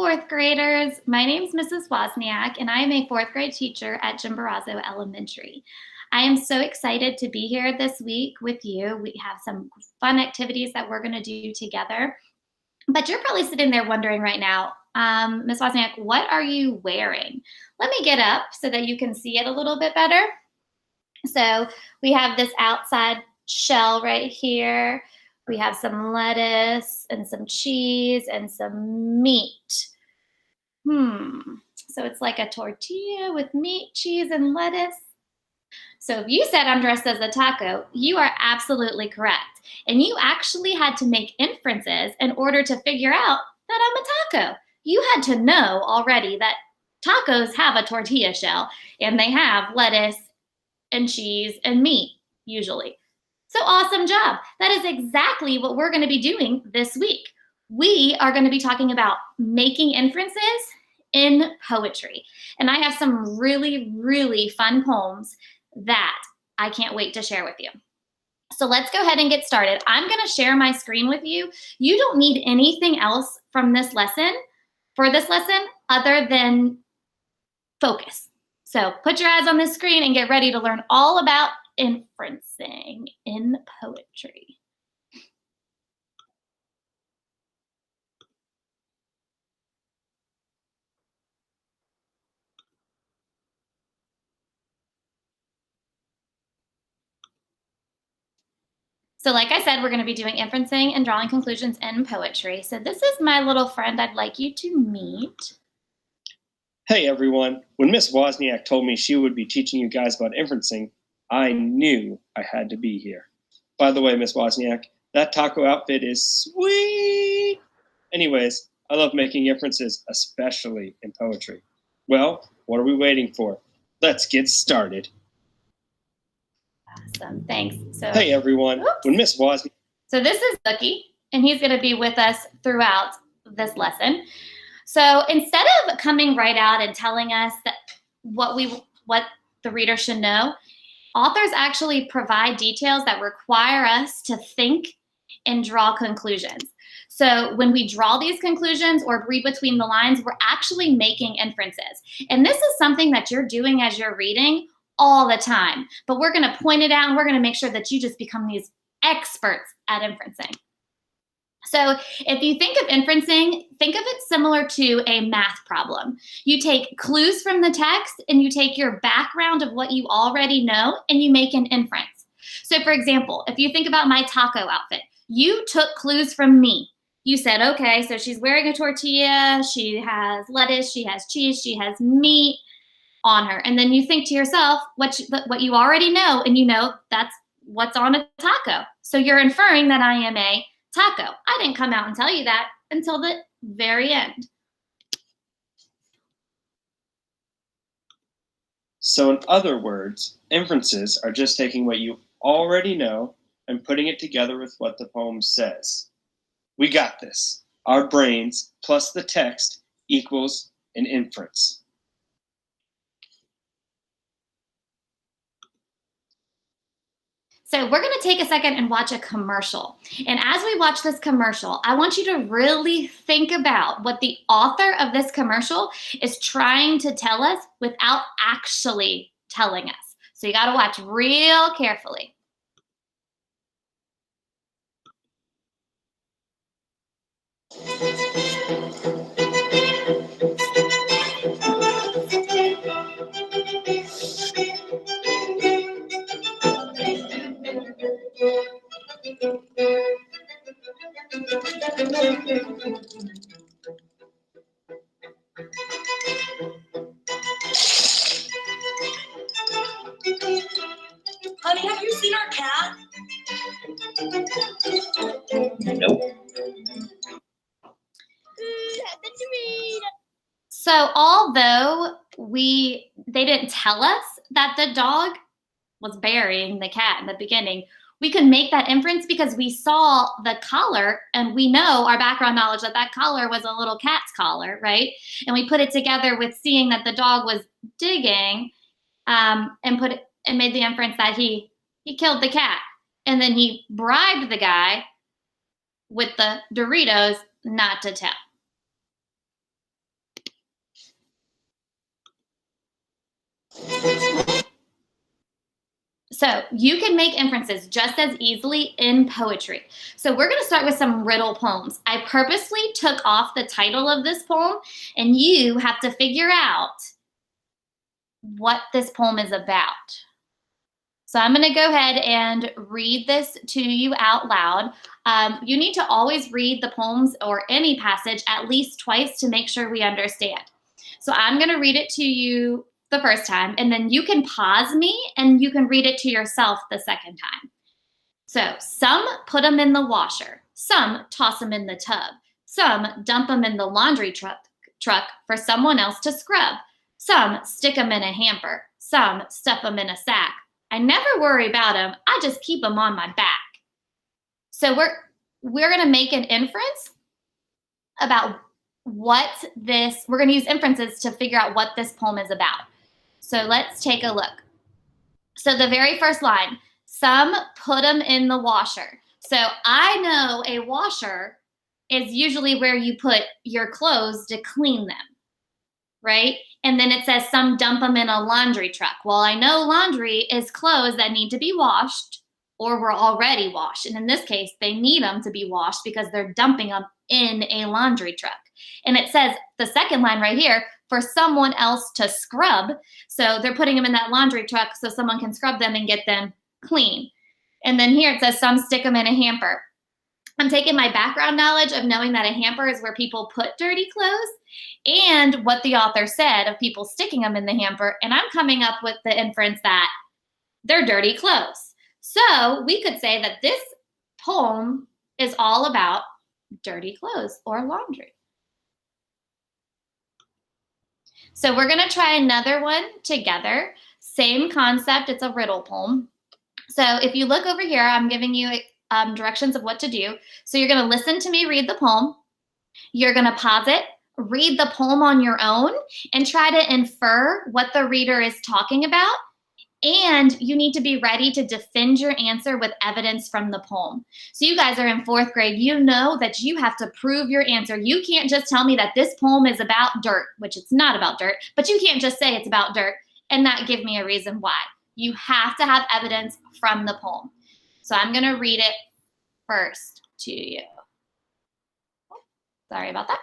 fourth graders. My name is Mrs. Wozniak, and I am a fourth grade teacher at Chimborazo Elementary. I am so excited to be here this week with you. We have some fun activities that we're going to do together. But you're probably sitting there wondering right now, Ms. Wozniak, what are you wearing? Let me get up so that you can see it a little bit better. So we have this outside shell right here. We have some lettuce and some cheese and some meat. So it's like a tortilla with meat, cheese, and lettuce. So if you said I'm dressed as a taco, you are absolutely correct. And you actually had to make inferences in order to figure out that I'm a taco. You had to know already that tacos have a tortilla shell and they have lettuce and cheese and meat, usually. So awesome job. That is exactly what we're going to be doing this week. We are going to be talking about making inferences in poetry. And I have some really, really fun poems that I can't wait to share with you. So let's go ahead and get started. I'm going to share my screen with you. You don't need anything else from this lesson, other than focus. So put your eyes on this screen and get ready to learn all about inferencing in poetry. So like I said, we're going to be doing inferencing and drawing conclusions in poetry. So this is my little friend I'd like you to meet. Hey everyone, when Miss Wozniak told me she would be teaching you guys about inferencing, I knew I had to be here. By the way, Miss Wozniak, that taco outfit is sweet! Anyways, I love making inferences, especially in poetry. Well, what are we waiting for? Let's get started. Awesome, thanks. So, hey everyone, when Miss Wozniak... So this is Cookie, and he's going to be with us throughout this lesson. So instead of coming right out and telling us that what the reader should know, authors actually provide details that require us to think and draw conclusions. So when we draw these conclusions or read between the lines, we're actually making inferences. And this is something that you're doing as you're reading all the time. But we're going to point it out and we're going to make sure that you just become these experts at inferencing. So if you think of inferencing, think of it similar to a math problem. You take clues from the text and you take your background of what you already know and you make an inference. So for example, if you think about my taco outfit, you took clues from me. You said, okay, so she's wearing a tortilla, she has lettuce, she has cheese, she has meat on her. And then you think to yourself what you already know, and you know that's what's on a taco. So you're inferring that I am a taco. I didn't come out and tell you that until the very end. So in other words, inferences are just taking what you already know and putting it together with what the poem says. We got this. Our brains plus the text equals an inference. So we're going to take a second and watch a commercial. And as we watch this commercial, I want you to really think about what the author of this commercial is trying to tell us without actually telling us. So you got to watch real carefully. Honey, have you seen our cat? Nope. So although they didn't tell us that the dog was burying the cat in the beginning, we could make that inference because we saw the collar and we know our background knowledge that that collar was a little cat's collar, right? And we put it together with seeing that the dog was digging and made the inference that he killed the cat. And then he bribed the guy with the Doritos not to tell. So you can make inferences just as easily in poetry. So we're going to start with some riddle poems. I purposely took off the title of this poem, and you have to figure out what this poem is about. So I'm going to go ahead and read this to you out loud. You need to always read the poems or any passage at least twice to make sure we understand. So I'm going to read it to you the first time, and then you can pause me and you can read it to yourself the second time. So some put them in the washer, some toss them in the tub, some dump them in the laundry truck for someone else to scrub, some stick them in a hamper, some stuff them in a sack. I never worry about them, I just keep them on my back. So we're going to make an inference about we're going to use inferences to figure out what this poem is about. So let's take a look. So the very first line, some put them in the washer. So I know a washer is usually where you put your clothes to clean them, right? And then it says some dump them in a laundry truck. Well, I know laundry is clothes that need to be washed or were already washed. And in this case, they need them to be washed because they're dumping them in a laundry truck. And it says the second line right here, for someone else to scrub. So they're putting them in that laundry truck so someone can scrub them and get them clean. And then here it says some stick them in a hamper. I'm taking my background knowledge of knowing that a hamper is where people put dirty clothes and what the author said of people sticking them in the hamper. And I'm coming up with the inference that they're dirty clothes. So we could say that this poem is all about dirty clothes or laundry. So we're going to try another one together. Same concept. It's a riddle poem. So if you look over here, I'm giving you directions of what to do. So you're going to listen to me read the poem. You're going to pause it, read the poem on your own, and try to infer what the reader is talking about. And you need to be ready to defend your answer with evidence from the poem. So you guys are in 4th grade. You know that you have to prove your answer. You can't just tell me that this poem is about dirt, which it's not about dirt, but you can't just say it's about dirt and not give me a reason why. You have to have evidence from the poem. So I'm going to read it first to you. Sorry about that.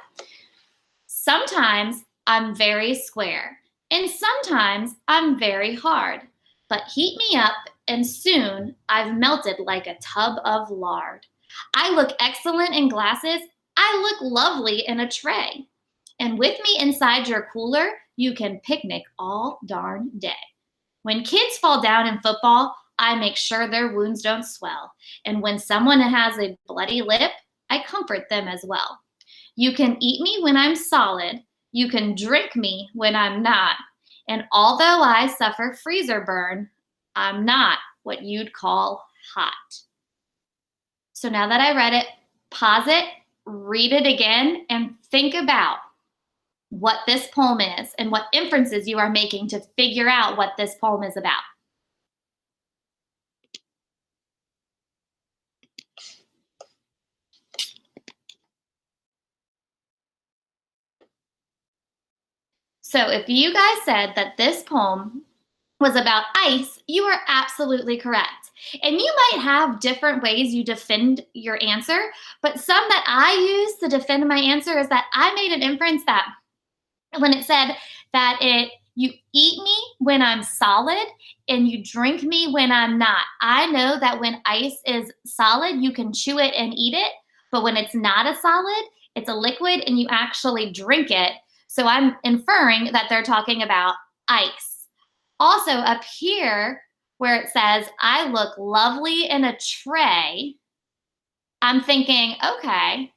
Sometimes I'm very square, and sometimes I'm very hard. But heat me up, and soon I've melted like a tub of lard. I look excellent in glasses. I look lovely in a tray. And with me inside your cooler, you can picnic all darn day. When kids fall down in football, I make sure their wounds don't swell. And when someone has a bloody lip, I comfort them as well. You can eat me when I'm solid. You can drink me when I'm not. And although I suffer freezer burn, I'm not what you'd call hot. So now that I read it, pause it, read it again, and think about what this poem is and what inferences you are making to figure out what this poem is about. So if you guys said that this poem was about ice, you are absolutely correct. And you might have different ways you defend your answer, but some that I use to defend my answer is that I made an inference that when it said that you eat me when I'm solid and you drink me when I'm not. I know that when ice is solid, you can chew it and eat it, but when it's not a solid, it's a liquid and you actually drink it. So I'm inferring that they're talking about ice. Also up here where it says, I look lovely in a tray, I'm thinking, okay,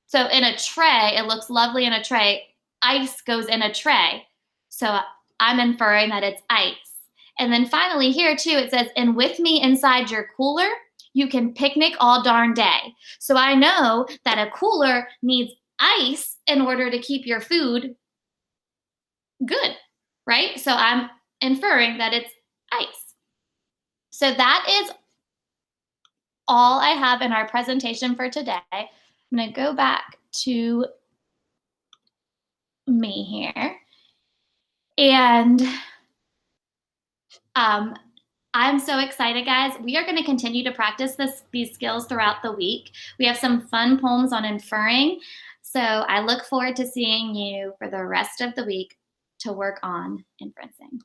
so in a tray, it looks lovely in a tray. Ice goes in a tray. So I'm inferring that it's ice. And then finally here too, it says, and with me inside your cooler, you can picnic all darn day. So I know that a cooler needs ice in order to keep your food good, right? So I'm inferring that it's ice. So that is all I have in our presentation for today. I'm going to go back to me here. And I'm so excited, guys. We are going to continue to practice these skills throughout the week. We have some fun poems on inferring. So I look forward to seeing you for the rest of the week to work on inferencing.